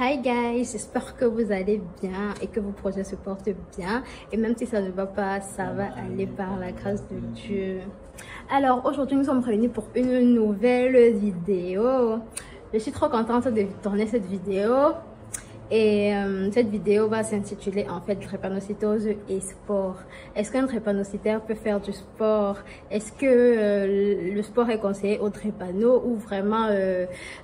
Hi guys, j'espère que vous allez bien et que vos projets se portent bien. Et même si ça ne va pas, ça va aller par la grâce de Dieu. Alors aujourd'hui, nous sommes réunis pour une nouvelle vidéo. Je suis trop contente de tourner cette vidéo. Et cette vidéo va s'intituler en fait drépanocytose et sport. Est-ce qu'un drépanocytaire peut faire du sport? Est-ce que le sport est conseillé aux drépano ou vraiment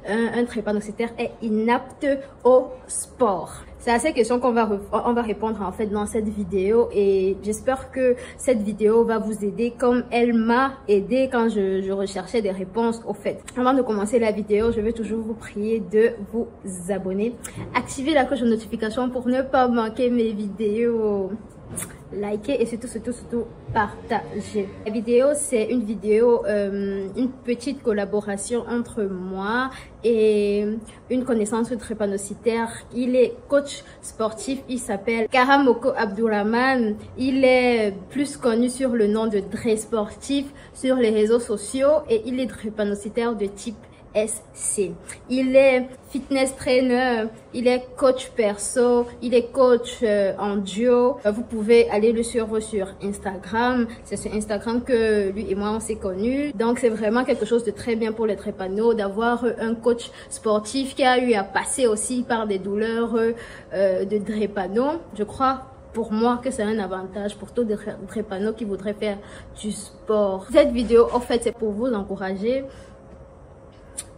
un drépanocytaire est inapte au sport? C'est à ces questions qu'on va répondre en fait dans cette vidéo et j'espère que cette vidéo va vous aider comme elle m'a aidé quand je recherchais des réponses au fait. Avant de commencer la vidéo, je vais toujours vous prier de vous abonner. Activez la cloche de notification pour ne pas manquer mes vidéos. Likez et surtout partagez. La vidéo, c'est une vidéo, une petite collaboration entre moi et une connaissance drépanocytaire. Il est coach sportif, il s'appelle Karamoko Abdourahmane. Il est plus connu sur le nom de Dré Sportif sur les réseaux sociaux et il est drépanocytaire de type SC. Il est fitness trainer, il est coach perso, il est coach en duo. Vous pouvez aller le suivre sur Instagram. C'est sur Instagram que lui et moi on s'est connus. Donc c'est vraiment quelque chose de très bien pour les drépanos d'avoir un coach sportif qui a eu à passer aussi par des douleurs de drépano. Je crois pour moi que c'est un avantage pour tous les drépanos qui voudraient faire du sport. Cette vidéo en fait c'est pour vous encourager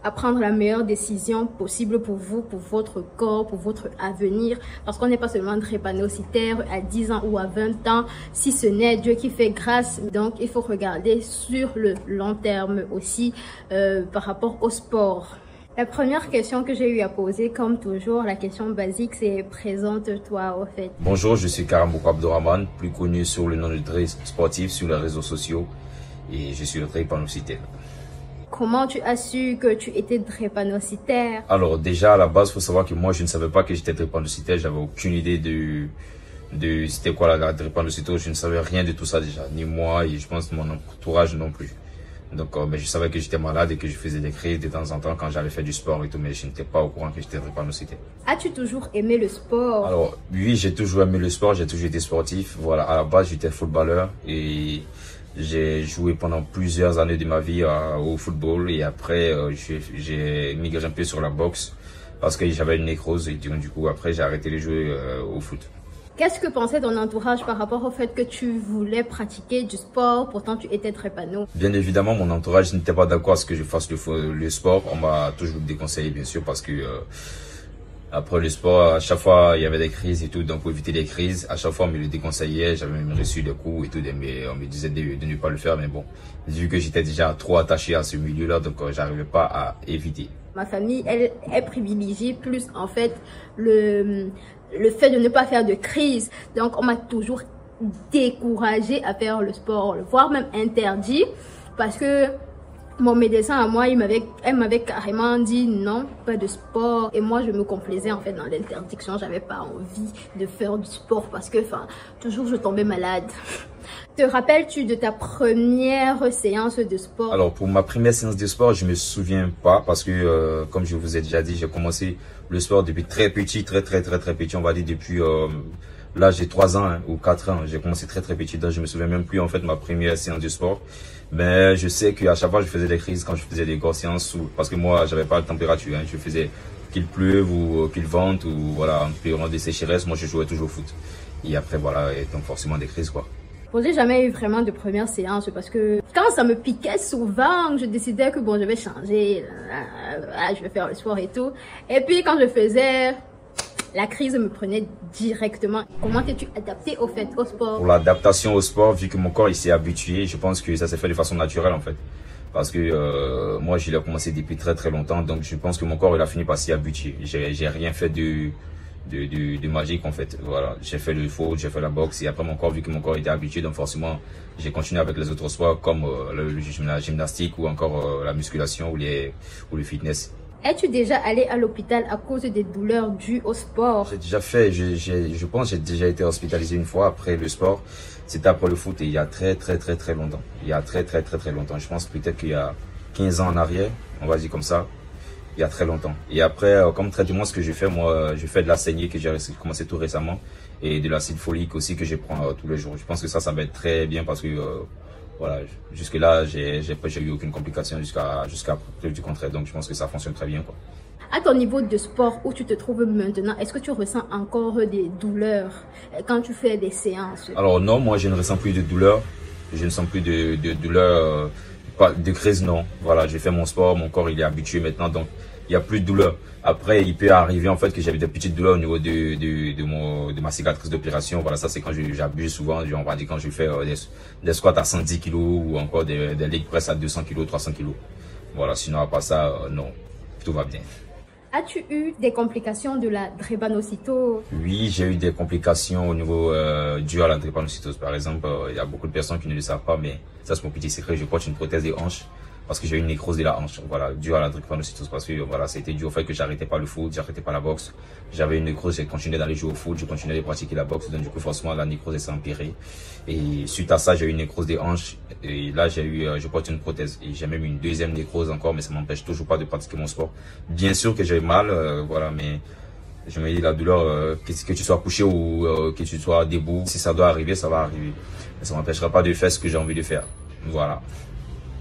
à prendre la meilleure décision possible pour vous, pour votre corps, pour votre avenir. Parce qu'on n'est pas seulement drépanocytaire à 10 ans ou à 20 ans, si ce n'est Dieu qui fait grâce. Donc, il faut regarder sur le long terme aussi par rapport au sport. La première question que j'ai eu à poser, comme toujours, la question basique, c'est présente-toi au fait. Bonjour, je suis Karamoko Abdourahmane, plus connu sous le nom de Dré Sportif sur les réseaux sociaux et je suis le drépanocytaire. Comment tu as su que tu étais drépanocytaire? Alors déjà à la base, il faut savoir que moi je ne savais pas que j'étais drépanocytaire, j'avais aucune idée de c'était quoi la drépanocytose, je ne savais rien de tout ça déjà, ni moi et je pense mon entourage non plus. Donc je savais que j'étais malade et que je faisais des crises de temps en temps quand j'allais faire du sport et tout, mais je n'étais pas au courant que j'étais drépanocytaire. As-tu toujours aimé le sport? Alors oui, j'ai toujours aimé le sport, j'ai toujours été sportif. Voilà, à la base j'étais footballeur et j'ai joué pendant plusieurs années de ma vie au football et après j'ai migré un peu sur la boxe parce que j'avais une nécrose et du coup après j'ai arrêté de jouer au foot. Qu'est-ce que pensait ton entourage par rapport au fait que tu voulais pratiquer du sport, pourtant tu étais drépano? Bien évidemment, mon entourage n'était pas d'accord à ce que je fasse le sport. On m'a toujours déconseillé bien sûr parce que après le sport, à chaque fois, il y avait des crises et tout. Donc, pour éviter les crises, à chaque fois, on me le déconseillait. J'avais même reçu des coups et tout. Mais on me disait de ne pas le faire. Mais bon, vu que j'étais déjà trop attaché à ce milieu-là, donc j'arrivais pas à éviter. Ma famille, elle privilégie plus, en fait, le fait de ne pas faire de crise. Donc, on m'a toujours découragé à faire le sport, voire même interdit. Parce que mon médecin à moi, elle m'avait carrément dit non, pas de sport. Et moi, je me complaisais en fait dans l'interdiction. J'avais pas envie de faire du sport parce que, toujours je tombais malade. Te rappelles-tu de ta première séance de sport? Alors, pour ma première séance de sport, je me souviens pas parce que, comme je vous ai déjà dit, j'ai commencé le sport depuis très petit, très petit, on va dire depuis l'âge de 3 ans ou 4 ans. J'ai commencé très petit, donc je me souviens même plus en fait de ma première séance de sport. Mais je sais qu'à chaque fois je faisais des crises quand je faisais des grosses séances parce que moi j'avais pas de température, hein. Je faisais qu'il pleuve ou qu'il vente ou voilà, en période de sécheresse, moi je jouais toujours au foot. Et après voilà, et donc forcément des crises quoi. Bon, j'ai jamais eu vraiment de première séance parce que quand ça me piquait souvent, je décidais que bon, je vais changer, je vais faire le sport et tout. Et puis quand je faisais, la crise me prenait directement. Comment t'es-tu adapté au fait au sport? Pour l'adaptation au sport, vu que mon corps il s'est habitué, je pense que ça s'est fait de façon naturelle en fait. Parce que moi je l'ai commencé depuis très longtemps, donc je pense que mon corps il a fini par s'y habituer. J'ai rien fait de magique en fait. Voilà, j'ai fait le foot, j'ai fait la boxe et après mon corps, vu que mon corps était habitué, donc forcément j'ai continué avec les autres sports comme la gymnastique ou encore la musculation ou le fitness. Es-tu déjà allé à l'hôpital à cause des douleurs dues au sport? J'ai déjà fait, je pense que j'ai déjà été hospitalisé une fois après le sport. C'était après le foot et il y a très longtemps. Il y a très longtemps. Je pense peut-être qu'il y a 15 ans en arrière, on va dire comme ça. Il y a très longtemps. Et après, comme traitement, ce que je fais, moi, je fais de la saignée que j'ai commencé tout récemment et de l'acide folique aussi que je prends tous les jours. Je pense que ça va être très bien parce que voilà, jusque-là, j'ai eu aucune complication jusqu'à preuve du contraire. Donc, je pense que ça fonctionne très bien, quoi. À ton niveau de sport où tu te trouves maintenant, est-ce que tu ressens encore des douleurs quand tu fais des séances? Alors non, moi je ne ressens plus de douleur. Je ne sens plus de douleur, pas de crise, non. Voilà, j'ai fait mon sport, mon corps il est habitué maintenant, donc il n'y a plus de douleur. Après, il peut arriver en fait que j'avais des petites douleurs au niveau de ma cicatrice d'opération. Voilà, ça c'est quand j'abuse souvent, on va dire quand je fais des squats à 110 kg ou encore des leg press à 200 kg, 300 kg. Voilà, sinon à part ça, non, tout va bien. As-tu eu des complications de la drépanocytose? Oui, j'ai eu des complications au niveau dues à la drépanocytose. Par exemple, il y a beaucoup de personnes qui ne le savent pas, mais ça c'est mon petit secret. Je porte une prothèse des hanches parce que j'ai eu une nécrose de la hanche. Voilà, due à la drépanocytose parce que voilà, c'était dû au fait que j'arrêtais pas le foot, j'arrêtais pas la boxe. J'avais une nécrose, j'ai continué d'aller jouer au foot, j'ai continué de pratiquer la boxe. Donc du coup, forcément, la nécrose s'est empirée. Et suite à ça, j'ai eu une nécrose des hanches. Et là, je porte une prothèse. Et j'ai même une deuxième nécrose encore, mais ça m'empêche toujours pas de pratiquer mon sport. Bien sûr que j'ai mal, voilà, mais je me dis la douleur, que tu sois couché ou que tu sois debout, si ça doit arriver, ça va arriver. Mais ça m'empêchera pas de faire ce que j'ai envie de faire. Voilà.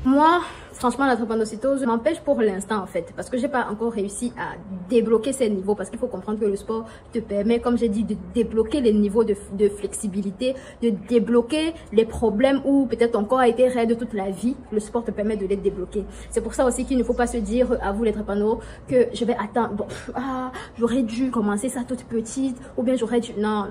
Moi, franchement, la drépanocytose m'empêche pour l'instant en fait, parce que j'ai pas encore réussi à débloquer ces niveaux, parce qu'il faut comprendre que le sport te permet, comme j'ai dit, de débloquer les niveaux de flexibilité, de débloquer les problèmes où peut-être ton corps a été raide toute la vie. Le sport te permet de les débloquer. C'est pour ça aussi qu'il ne faut pas se dire à vous les drépanocytoses que je vais attendre, bon, j'aurais dû commencer ça toute petite, ou bien j'aurais dû, non.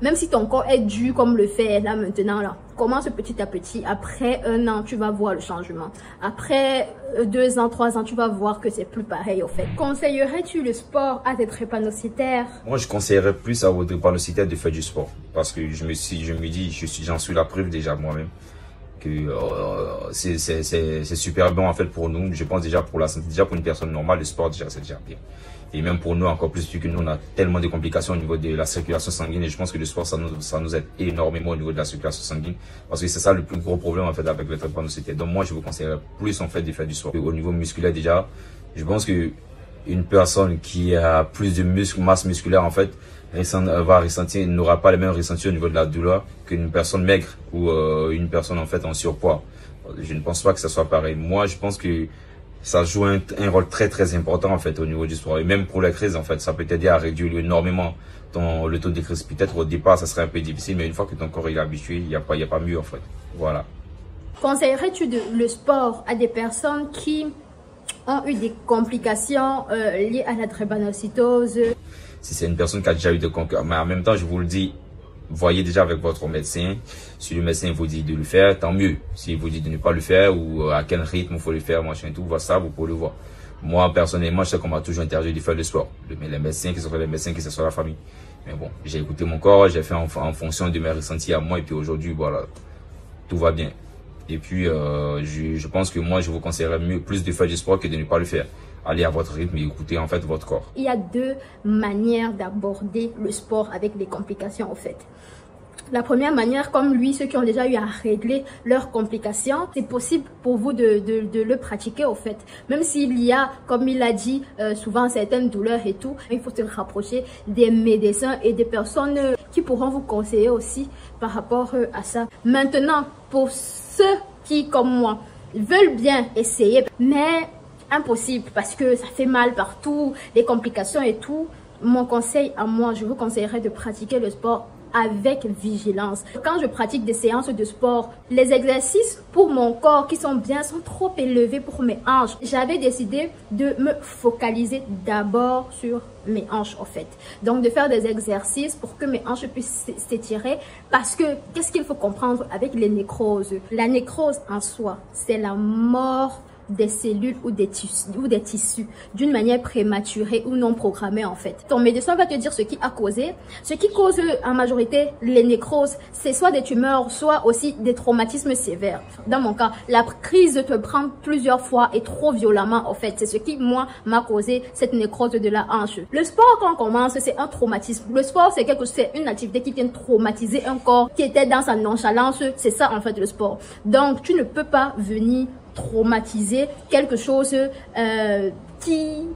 Même si ton corps est dur comme le fait là maintenant, là, commence petit à petit. Après 1 an, tu vas voir le changement. Après 2 ans, 3 ans, tu vas voir que c'est plus pareil au fait. Conseillerais-tu le sport à tes drépanocytaires? Moi, je conseillerais plus à vos drépanocytaires de faire du sport. Parce que je me dis, j'en suis la preuve déjà moi-même. Que c'est super bon en fait pour nous. Je pense déjà pour la santé, déjà pour une personne normale, le sport déjà c'est déjà bien. Et même pour nous encore plus, vu que nous on a tellement de complications au niveau de la circulation sanguine, et je pense que le sport ça nous aide énormément au niveau de la circulation sanguine, parce que c'est ça le plus gros problème en fait avec le drépanocytaire. Donc moi je vous conseillerais plus en fait de faire du sport. Au niveau musculaire déjà, je pense que une personne qui a plus de masse musculaire en fait va ressentir, n'aura pas les mêmes ressentis au niveau de la douleur qu'une personne maigre ou une personne en fait en surpoids. Je ne pense pas que ça soit pareil. Moi je pense que ça joue un rôle très important en fait au niveau du sport. Et même pour les crises en fait, ça peut t'aider à réduire énormément le taux de crise. Peut-être au départ ça serait un peu difficile, mais une fois que ton corps est habitué, il n'y a pas mieux en fait. Voilà. Conseillerais-tu le sport à des personnes qui ont eu des complications liées à la drépanocytose? Si c'est une personne qui a déjà eu des complications, mais en même temps je vous le dis, voyez déjà avec votre médecin. Si le médecin vous dit de le faire, tant mieux. S'il vous dit de ne pas le faire ou à quel rythme il faut le faire, machin et tout, ça, vous pouvez le voir. Moi, personnellement, je sais qu'on m'a toujours interdit de faire le sport. Mais les médecins, que ce soit les médecins, que ce soit la famille. Mais bon, j'ai écouté mon corps, j'ai fait en fonction de mes ressentis à moi. Et puis aujourd'hui, voilà, tout va bien. Et puis, je pense que moi, je vous conseillerais plus de faire du sport que de ne pas le faire. Allez à votre rythme et écoutez en fait votre corps. Il y a 2 manières d'aborder le sport avec les complications en fait. La première manière, comme lui, ceux qui ont déjà eu à régler leurs complications, c'est possible pour vous de le pratiquer au fait. Même s'il y a, comme il l'a dit, souvent certaines douleurs et tout, il faut se rapprocher des médecins et des personnes qui pourront vous conseiller aussi par rapport à ça. Maintenant, pour ceux qui, comme moi, veulent bien essayer, mais impossible parce que ça fait mal partout, les complications et tout, mon conseil à moi, je vous conseillerais de pratiquer le sport avec vigilance. Quand je pratique des séances de sport, les exercices pour mon corps qui sont bien sont trop élevés pour mes hanches. J'avais décidé de me focaliser d'abord sur mes hanches en fait. Donc de faire des exercices pour que mes hanches puissent s'étirer, parce que qu'est-ce qu'il faut comprendre avec les nécroses? La nécrose en soi, c'est la mort des cellules ou des tissus d'une manière prématurée ou non programmée en fait. Ton médecin va te dire ce qui a causé. Ce qui cause en majorité les nécroses, c'est soit des tumeurs, soit aussi des traumatismes sévères. Dans mon cas, la crise te prend plusieurs fois et trop violemment en fait. C'est ce qui, moi, m'a causé cette nécrose de la hanche. Le sport, quand on commence, c'est un traumatisme. Le sport, c'est une activité qui vient traumatiser un corps qui était dans sa nonchalance. C'est ça en fait le sport. Donc, tu ne peux pas venir traumatiser quelque chose qui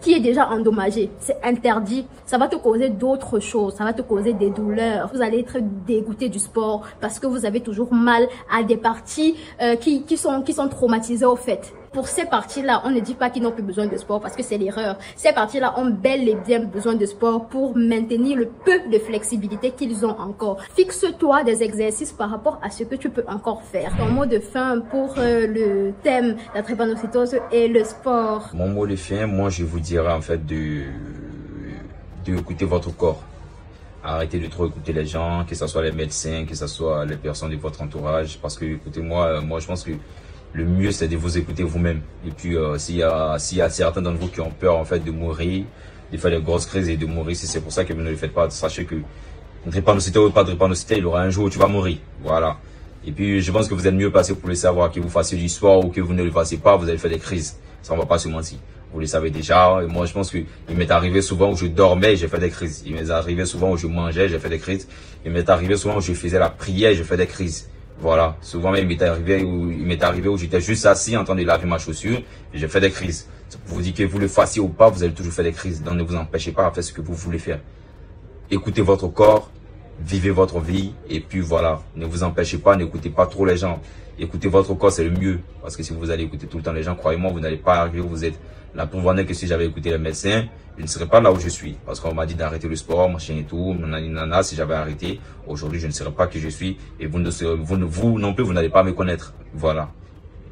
est déjà endommagé. C'est interdit. Ça va te causer d'autres choses. Ça va te causer des douleurs. Vous allez être dégoûté du sport parce que vous avez toujours mal à des parties qui sont traumatisées au fait. Pour ces parties-là, on ne dit pas qu'ils n'ont plus besoin de sport parce que c'est l'erreur. Ces parties-là ont bel et bien besoin de sport pour maintenir le peu de flexibilité qu'ils ont encore. Fixe-toi des exercices par rapport à ce que tu peux encore faire. Ton mot de fin pour le thème, la drépanocytose et le sport. Mon mot de fin, moi je vous dirais en fait de écouter votre corps. Arrêtez de trop écouter les gens, que ce soit les médecins, que ce soit les personnes de votre entourage. Parce que, écoutez-moi, je pense que le mieux, c'est de vous écouter vous-même. Et puis, s'il y a certains d'entre vous qui ont peur, en fait, de mourir, de faire des grosses crises et de mourir, si c'est pour ça que vous ne le faites pas, sachez que drépanocytose ou pas drépanocytose, il aura un jour où tu vas mourir. Voilà. Et puis, je pense que vous êtes mieux placé pour le savoir, que vous fassiez du sport ou que vous ne le fassiez pas, vous allez faire des crises. Ça, on va pas se mentir. Vous le savez déjà. Et moi, je pense que il m'est arrivé souvent où je dormais, j'ai fait des crises. Il m'est arrivé souvent où je mangeais, j'ai fait des crises. Il m'est arrivé souvent où je faisais la prière, j'ai fait des crises. Voilà, souvent même il m'est arrivé où j'étais juste assis en train de laver ma chaussure et j'ai fait des crises. Vous dites que vous le fassiez ou pas, vous allez toujours faire des crises. Donc ne vous empêchez pas à faire ce que vous voulez faire. Écoutez votre corps, vivez votre vie et puis voilà, ne vous empêchez pas, n'écoutez pas trop les gens. Écoutez votre corps, c'est le mieux. Parce que si vous allez écouter tout le temps les gens, croyez-moi, vous n'allez pas arriver où vous êtes. La preuve en est que si j'avais écouté les médecins, je ne serais pas là où je suis. Parce qu'on m'a dit d'arrêter le sport, machin et tout, nanana, si j'avais arrêté, aujourd'hui je ne serais pas qui je suis. Et vous non plus, vous n'allez pas me connaître. Voilà.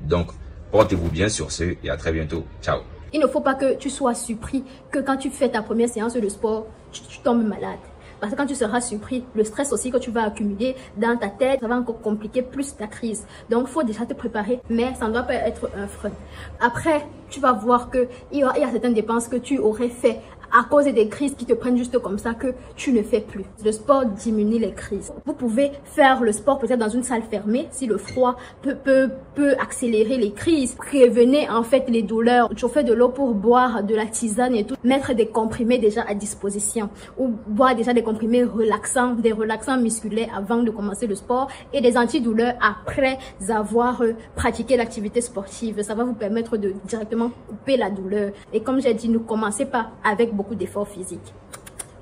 Donc, portez-vous bien sur ce et à très bientôt. Ciao. Il ne faut pas que tu sois surpris que quand tu fais ta première séance de sport, tu tombes malade. Parce que quand tu seras surpris, le stress aussi que tu vas accumuler dans ta tête, ça va encore compliquer plus ta crise. Donc, il faut déjà te préparer, mais ça ne doit pas être un frein. Après, tu vas voir qu'il y a certaines dépenses que tu aurais fait à cause des crises qui te prennent juste comme ça que tu ne fais plus. Le sport diminue les crises. Vous pouvez faire le sport peut-être dans une salle fermée si le froid peut accélérer les crises. Prévenez en fait les douleurs. Chauffer de l'eau pour boire de la tisane et tout. Mettre des comprimés déjà à disposition ou boire déjà des comprimés relaxants, des relaxants musculaires avant de commencer le sport et des antidouleurs après avoir pratiqué l'activité sportive. Ça va vous permettre de directement couper la douleur. Et comme j'ai dit, ne commencez pas avec beaucoup d'efforts physiques.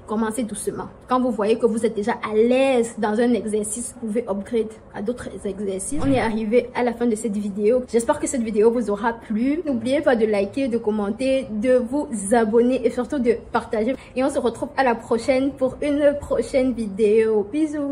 Commencez doucement. Quand vous voyez que vous êtes déjà à l'aise dans un exercice, vous pouvez upgrade à d'autres exercices. On est arrivé à la fin de cette vidéo. J'espère que cette vidéo vous aura plu. N'oubliez pas de liker, de commenter, de vous abonner et surtout de partager. Et on se retrouve à la prochaine pour une prochaine vidéo. Bisous.